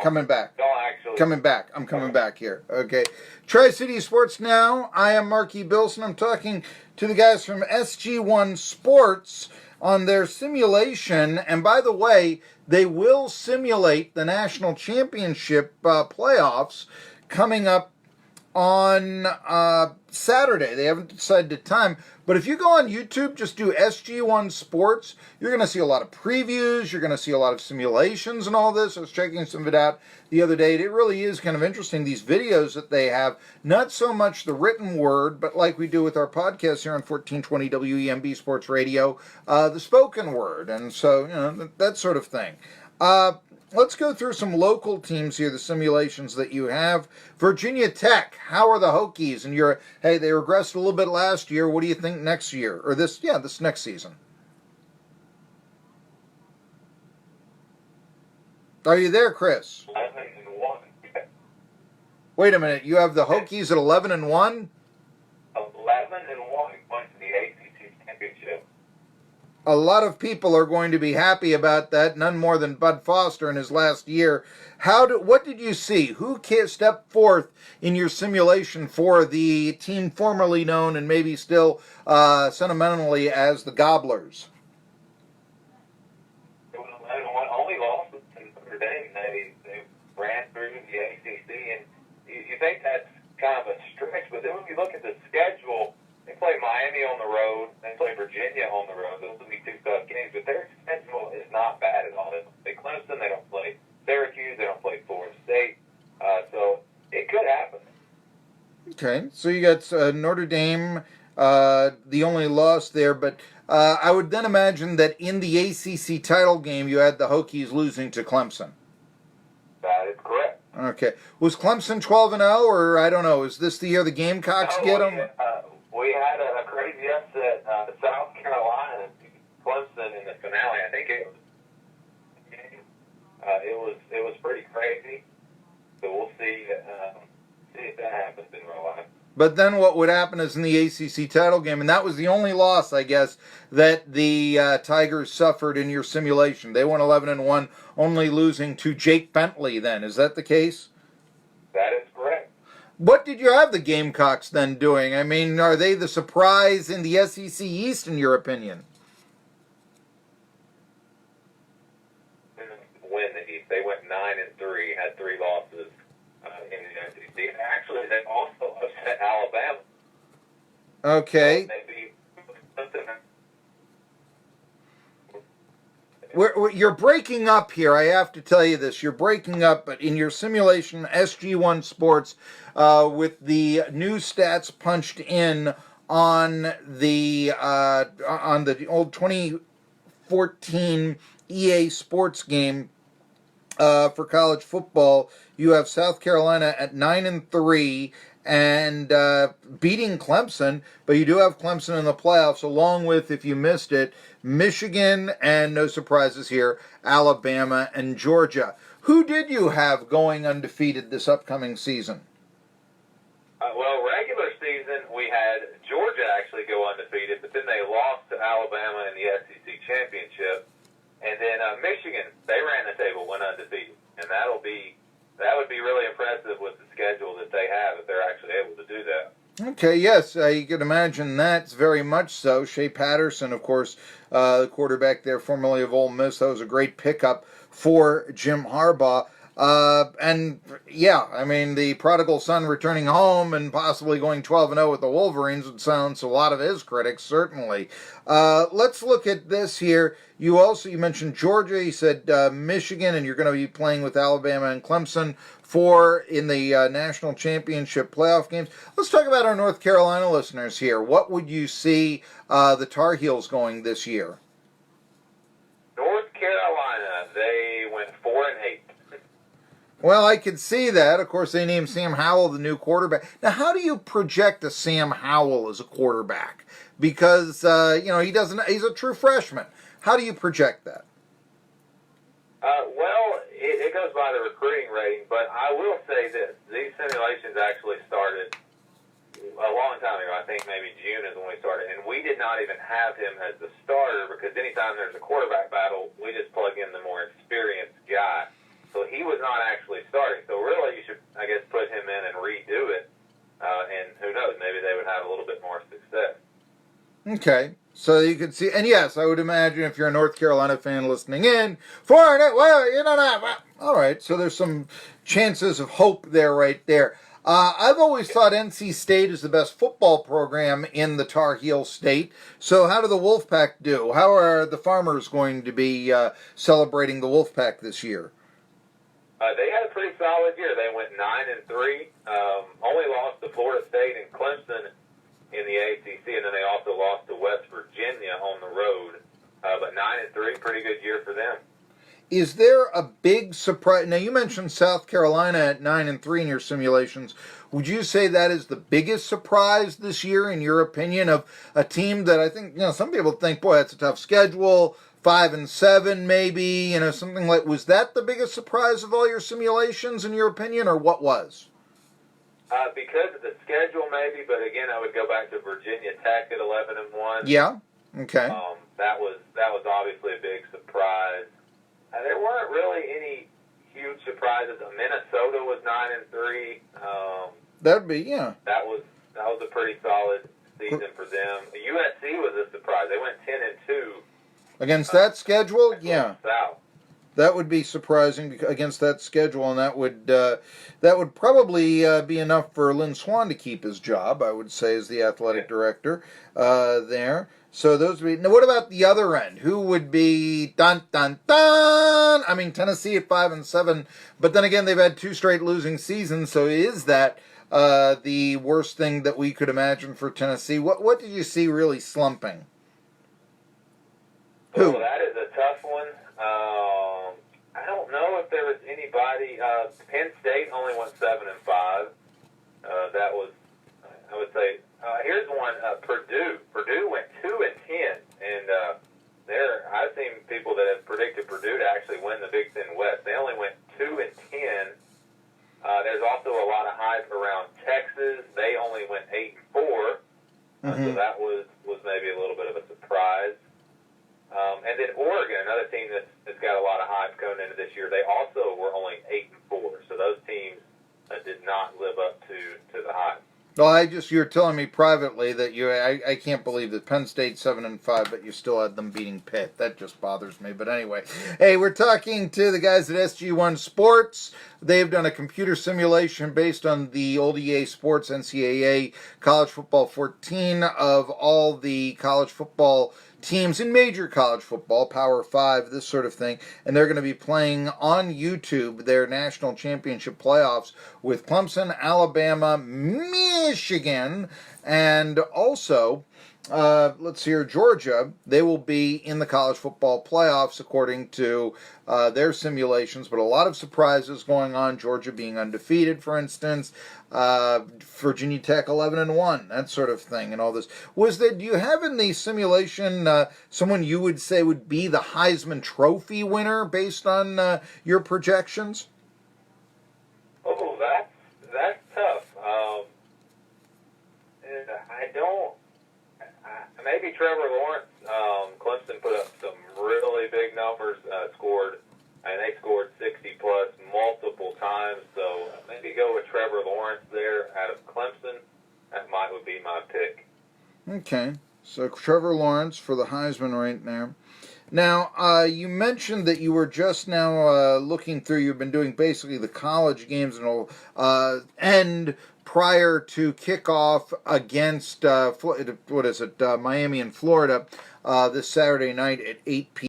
Coming back. Don't actually. Coming back. I'm coming back here. Okay. Tri-City Sports Now. I am Marky Bilson. I'm talking to the guys from SG1 Sports on their simulation. And by the way, they will simulate the national championship playoffs coming up on Saturday. They haven't decided the time. But if you go on YouTube, just do SG1 Sports, you're going to see a lot of previews. You're going to see a lot of simulations and all this. I was checking some of it out the other day. It really is kind of interesting, these videos that they have. Not so much the written word, but like we do with our podcast here on 1420 WEMB Sports Radio, the spoken word. And so, that sort of thing. Let's go through some local teams here, the simulations that you have. Virginia Tech, how are the Hokies? And hey, they regressed a little bit last year. What do you think next year? Or this next season? Are you there, Chris? 11-1. Wait a minute. You have the Hokies at 11-1? 11-1 went to the ACC championship. A lot of people are going to be happy about that, none more than Bud Foster in his last year. What did you see? Who stepped forth in your simulation for the team formerly known and maybe still sentimentally as the Gobblers? It was 11-1. Only lost in Notre Dame. They ran through the ACC, and you think that's kind of a stretch, but then when you look at the schedule, they play Miami on the road. They play Virginia on the road. Those will be two tough games. But their schedule is not bad at all. They play Clemson. They don't play Syracuse. They don't play Florida State. So it could happen. Okay. So you got Notre Dame, the only loss there. But I would then imagine that in the ACC title game, you had the Hokies losing to Clemson. That is correct. Okay. Was Clemson 12-0, or I don't know, is this the year the Gamecocks get them? We had a crazy upset. South Carolina, Clemson in the finale. I think it was pretty crazy. So we'll see if that happens in real life. But then what would happen is in the ACC title game, and that was the only loss, I guess, that the Tigers suffered in your simulation. They won 11-1, only losing to Jake Bentley then. Is that the case? That is correct. What did you have the Gamecocks then doing? I mean, are they the surprise in the SEC East, in your opinion? Win the East. They went 9-3, had 3 losses in the SEC. Actually, they also upset Alabama. Okay. You're breaking up here. I have to tell you this. You're breaking up, but in your simulation, SG1 Sports, with the new stats punched in on the old 2014 EA Sports game for college football, you have South Carolina at 9-3. And beating Clemson, but you do have Clemson in the playoffs, along with, if you missed it, Michigan, and no surprises here, Alabama and Georgia. Who did you have going undefeated this upcoming season? Well, regular season, we had Georgia actually go undefeated, but then they lost to Alabama in the SEC championship. And then Michigan, they ran the table, went undefeated. And that would be really impressive with the schedule that they have if they're actually able to do that. Okay, yes, you can imagine that's very much so. Shea Patterson, of course, the quarterback there, formerly of Ole Miss, that was a great pickup for Jim Harbaugh. And yeah, I mean, the prodigal son returning home and possibly going 12-0 with the Wolverines would silence a lot of his critics, certainly. Let's look at this here. You mentioned Georgia, you said Michigan, and you're going to be playing with Alabama and Clemson in the national championship playoff games. Let's talk about our North Carolina listeners here. What would you see the Tar Heels going this year? North Carolina, they went 4-8. Well, I could see that. Of course, they named Sam Howell the new quarterback. Now, how do you project a Sam Howell as a quarterback? Because, he's a true freshman. How do you project that? Well, it goes by the recruiting rating, but I will say this. These simulations actually started a long time ago. I think maybe June is when we started, and we did not even have him as the starter because anytime there's a quarterback battle, we just plug in the more experienced guy. So he was not actually starting. So really, you should, I guess, put him in and redo it. And who knows, maybe they would have a little bit more success. Okay. So you could see, and yes, I would imagine if you're a North Carolina fan listening in, well, you know that. Well, all right, so there's some chances of hope there, right there. I've always thought NC State is the best football program in the Tar Heel State. So how do the Wolfpack do? How are the Farmers going to be celebrating the Wolfpack this year? They had a pretty solid year. They went 9-3. Only lost to Florida State and Clemson in the ACC, and then they also lost to West Virginia on the road. But 9-3, pretty good year for them. Is there a big surprise? Now, you mentioned South Carolina at 9-3 in your simulations. Would you say that is the biggest surprise this year, in your opinion, of a team that I think, some people think, boy, that's a tough schedule, 5-7 maybe, something like, was that the biggest surprise of all your simulations, in your opinion, or what was? Because of the schedule, maybe, but again, I would go back to Virginia Tech at 11-1. Yeah. Okay. That was obviously a big surprise. There weren't really any huge surprises. Minnesota was 9-3. That'd be, yeah. That was a pretty solid season for them. USC was a surprise. They went 10-2 against that schedule. Yeah. South. That would be surprising against that schedule, and that would probably be enough for Lynn Swann to keep his job, I would say, as the athletic director there. So those would be. Now, what about the other end? Who would be dun dun dun? I mean, Tennessee at 5-7, but then again, they've had 2 straight losing seasons. So is that the worst thing that we could imagine for Tennessee? What did you see really slumping? Who? Well, that is a tough one. I don't know if there was anybody. Penn State only went 7-5. That was, I would say. Here's one. Purdue. Purdue went 2-10, and I've seen people that have predicted Purdue to actually win the Big Ten West. They only went 2-10. There's also a lot of hype around Texas. They only went 8-4. So that was maybe a little bit of a surprise. And then Oregon, another team that's got a lot of hype going into this year, they also were only 8-4. So those teams did not live up to the hype. Well, you're telling me privately that I can't believe that Penn State 7-5, but you still had them beating Pitt. That just bothers me. But anyway, hey, we're talking to the guys at SG1 Sports. They've done a computer simulation based on the old EA Sports NCAA College Football 14 of all the college football teams in major college football, Power 5, this sort of thing, and they're going to be playing on YouTube their national championship playoffs with Clemson, Alabama, Michigan, and also, let's see here, Georgia. They will be in the college football playoffs according to their simulations, but a lot of surprises going on. Georgia being undefeated, for instance. Virginia Tech 11-1, that sort of thing, and all this. Do you have in the simulation someone you would say would be the Heisman Trophy winner based on your projections? Oh, that's tough. I don't. Maybe Trevor Lawrence. Clemson put up some really big numbers. They scored 60 plus multiple times. So maybe go with Trevor Lawrence there out of Clemson. That would be my pick. Okay, so Trevor Lawrence for the Heisman right there. Now, you mentioned that you were just now looking through. You've been doing basically the college games and will end prior to kickoff against Miami and Florida this Saturday night at 8 p.m.